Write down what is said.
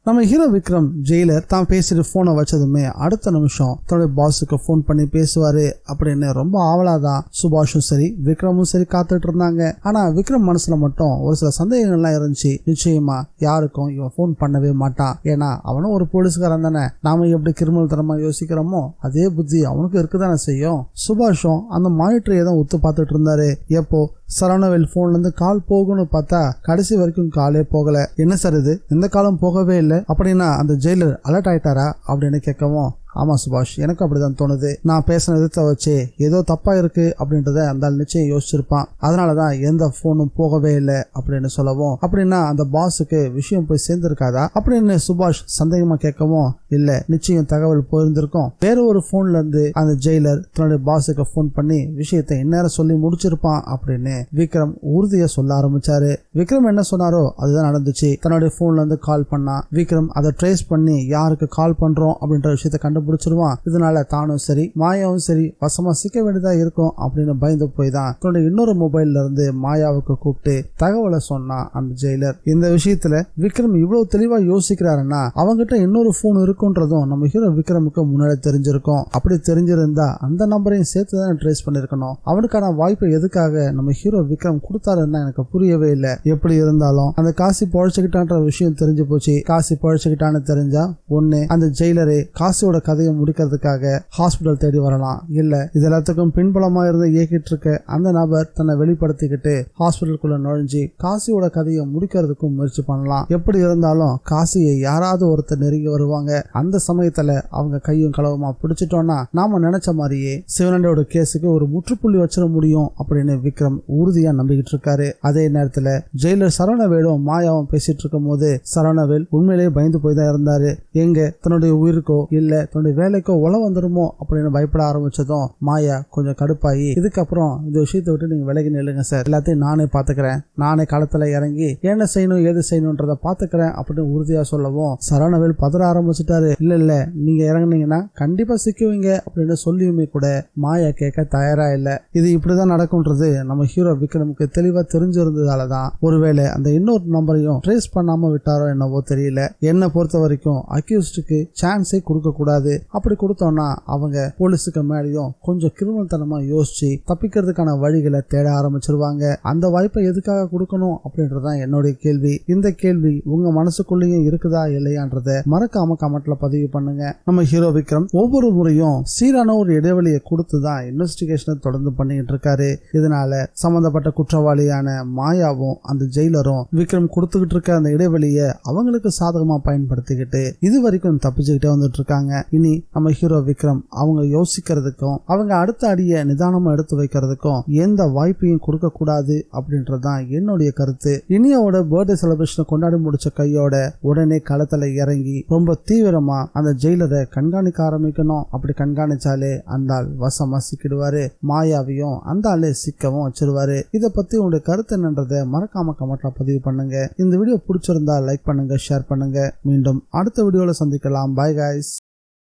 நம்ம hero Vikram Jailer தான் பேசிட்டு போனை வச்சதுமே அடுத்த நிமிஷம் தன்னுடைய பாஸுக்கு போன் பண்ணி பேசுவாரு அப்படின்னு ரொம்ப ஆவலாதான் சுபாஷும் சரி விக்ரமும் சரி காத்துட்டு இருந்தாங்க. ஆனா விக்ரம் மனசுல மட்டும் ஒரு சில சந்தேகங்கள்லாம் இருந்துச்சு. நிச்சயமா யாருக்கும் இவன் போன் பண்ணவே மாட்டான், ஏன்னா அவனும் ஒரு போலீஸ்காரன் தானே. நாம எப்படி கிரிமினல் தரமா யோசிக்கிறோமோ அதே புத்தி அவனுக்கு இருக்குதானே செய்யும். சுபாஷும் அந்த மானிட்டரை தான் ஒத்து பார்த்துட்டு இருந்தாரு. எப்போ சரவணவேல் போன்ல இருந்து கால் போகும்னு பார்த்தா கடைசி வரைக்கும் காலே போகல. என்ன சார் இது, எந்த காலம் போகவே இல்லை அப்படின்னா அந்த ஜெயிலர் அலர்ட் ஆயிட்டாரா அப்படின்னு கேட்கவும், ஆமா சுபாஷ், எனக்கு அப்படிதான் தோணுது. நான் பேசின விதத்தை வச்சு ஏதோ தப்பா இருக்கு அப்படின்றத அந்த நிச்சயம் யோசிச்சிருப்பான். அதனாலதான் எந்த போனும் போகவே இல்லை அப்படின்னு சொல்லவும், அப்படின்னா அந்த பாஸுக்கு விஷயம் போய் சேர்ந்திருக்காதா அப்படின்னு சுபாஷ் சந்தேகமா கேட்கவும், இல்ல நிச்சயம் தகவல் போயிருந்திருக்கும். வேற ஒரு போன்ல இருந்து அந்த ஜெயிலர் தன்னுடைய பாஸுக்கு போன் பண்ணி விஷயத்தை இந்நேரம் சொல்லி முடிச்சிருப்பான் அப்படின்னு விக்ரம் உறுதியா சொல்ல ஆரம்பிச்சாரு. விக்ரம் என்ன சொன்னாரோ அதுதான் நடந்துச்சு. தன்னுடைய போன்ல இருந்து கால் பண்ணா விக்ரம் அதை ட்ரேஸ் பண்ணி யாருக்கு கால் பண்றோம் அப்படின்ற விஷயத்தை கண்டுபிடிச்சிருவான். இதனால தானும் சரி மாயாவும் சரி வசமா சிக்க வேண்டியதா இருக்கும் அப்படின்னு பயந்து போய் தான் தன்னுடைய இன்னொரு மொபைல்ல இருந்து மாயாவுக்கு கூப்பிட்டு தகவலை சொன்னான் அந்த ஜெயிலர். இந்த விஷயத்துல விக்ரம் இவ்வளவு தெளிவா யோசிக்கிறாருன்னா அவங்கிட்ட இன்னொரு போன் இருக்குன்றதும் நம்ம ஹீரோ விக்ரமுக்கு முன்னாடி தெரிஞ்சிருக்கும். அப்படி தெரிஞ்சிருந்தா அந்த நம்பரையும் சேர்த்து தான் ட்ரேஸ் பண்ணிருக்கணும். அவனுக்கான வாய்ப்பை எதுக்காக நம்ம ஹீரோ விக்ரம் கொடுத்தாருன்னா எனக்கு புரியவே இல்லை. எப்படி இருந்தாலும் அந்த காசி பழச்சுக்கிட்டான்ற விஷயம் தெரிஞ்சு போச்சு. காசி பழச்சுக்கிட்டான்னு தெரிஞ்சா ஒண்ணு அந்த ஜெயிலரே காசியோட கதையை முடிக்கிறதுக்காக ஹாஸ்பிட்டல் தேடி வரலாம், இல்ல இது எல்லாத்துக்கும் பின்புலமா இருந்து இயக்கிட்டு இருக்க அந்த நபர் தன்னை வெளிப்படுத்திக்கிட்டு ஹாஸ்பிட்டலுக்குள்ள நுழைஞ்சு காசியோட கதையை முடிக்கிறதுக்கும் முயற்சி பண்ணலாம். எப்படி இருந்தாலும் காசியை யாராவது ஒருத்தர் நெருங்கி வருவாங்க. அந்த சமயத்துல அவங்க கையும் களவுமா பிடிச்சிட்டோம்னா நாம நினைச்ச மாதிரியே சிவனண்டியோட கேஸுக்கு ஒரு முற்றுப்புள்ளி வச்சிட முடியும் அப்படின்னு விக்ரம் உறுதியா நம்பிக்கிட்டு இருக்காரு. அதே நேரத்துல ஜெயிலர் சரவணவேலும் மாயாவும் பேசிட்டு இருக்கும் போது சரவணவேல் உண்மையிலேயே பயந்து போய் தான் இருந்தாரு. எங்க தன்னுடைய உயிருக்கோ இல்ல தன்னுடைய வேலைக்கோ உல வந்துருமோ அப்படின்னு பயப்பட ஆரம்பிச்சதும் மாயா கொஞ்சம் கடுப்பாயி, இதுக்கப்புறம் இந்த விஷயத்தை விட்டு நீங்க விலகி நில்லுங்க சார், எல்லாத்தையும் நானே பாத்துக்கிறேன், நானே களத்துல இறங்கி என்ன செய்யணும் ஏது செய்யணும்ன்றத பாத்துக்கிறேன் அப்படின்னு உறுதியா சொல்லவும் சரவணவேல் பதற ஆரம்பிச்சுட்டாரு. இல்ல நீங்க இறங்குனீங்கன்னா கண்டிப்பா சிக்குவீங்க அப்படின்னு சொல்லியுமே கூட மாயா கேட்க தயாரா இல்ல. இது இப்படிதான் நடக்கும்ன்றது நம்ம ஹீரோ விக்ரமுக்கு தெளிவா தெரிஞ்சிருந்ததாலதான் ஒருவேளை அந்த இன்னொரு நம்பரையும் ட்ரேஸ் பண்ணாம விட்டாரோ என்னவோ தெரியல. என்ன பொறுத்த வரைக்கும் அக்யூஸ்டுக்கு சான்ஸே கொடுக்க கூடாது. அப்படி கொடுத்தோம்னா அவங்க போலீஸுக்கு மேலேயும் கொஞ்சம் கிரிமினல் தனமா யோசிச்சு தப்பிக்கிறதுக்கான வழிகளை தேட ஆரம்பிச்சிருவாங்க. அந்த வாய்ப்பை எதுக்காக கொடுக்கணும் அப்படின்றதான் என்னுடைய கேள்வி. இந்த கேள்வி உங்க மனசுக்குள்ளேயும் இருக்குதா இல்லையான்றத மறக்காம கமெண்ட்ல பதிவு பண்ணுங்க. நம்ம ஹீரோ விக்ரம் ஒவ்வொரு முறையும் சீரான ஒரு இடைவெளியை கொடுத்துதான் இன்வெஸ்டிகேஷனை தொடர்ந்து பண்ணிட்டு இருக்காரு. இதனால சம்பந்தப்பட்ட குற்றவாளியான மாயாவும் அந்த ஜெயிலரும் விக்ரம் கொடுத்துக்கிட்டு இருக்க அந்த இடைவெளியை அவங்களுக்கு சாதகமா பயன்படுத்திக்கிட்டு இது வரைக்கும் தப்பிச்சுக்கிட்டே வந்துட்டு இருக்காங்க. இனி நம்ம ஹீரோ விக்ரம் அவங்க யோசிக்கிறதுக்கும் அவங்க அடுத்த அடியை நிதானமா எடுத்து வைக்கிறதுக்கும் எந்த வாய்ப்பையும் கொடுக்க கூடாது அப்படின்றதான் என்னுடைய கருத்து. இனியாவோட பர்த்டே செலிப்ரேஷனை கொண்டாடி முடிச்ச கையோட உடனே களத்துல இறங்கி ரொம்ப தீவிரமா அந்த ஜெயிலரை கண்காணிக்க ஆரம்பிக்கணும். அப்படி கண்காணிச்சாலே அந்த ஆள் வசமா சிக்கிடுவாரு, மாயாவையும் அந்த ஆளே சிக்கவும் வச்சிருவாரு. இதை பத்தி உங்களுடைய கருத்து என்னன்றதை மறக்காம கமெண்ட்ல பதிவு பண்ணுங்க. இந்த வீடியோ பிடிச்சிருந்தா லைக் பண்ணுங்க, ஷேர் பண்ணுங்க. மீண்டும் அடுத்த வீடியோல சந்திக்கலாம். Bye guys.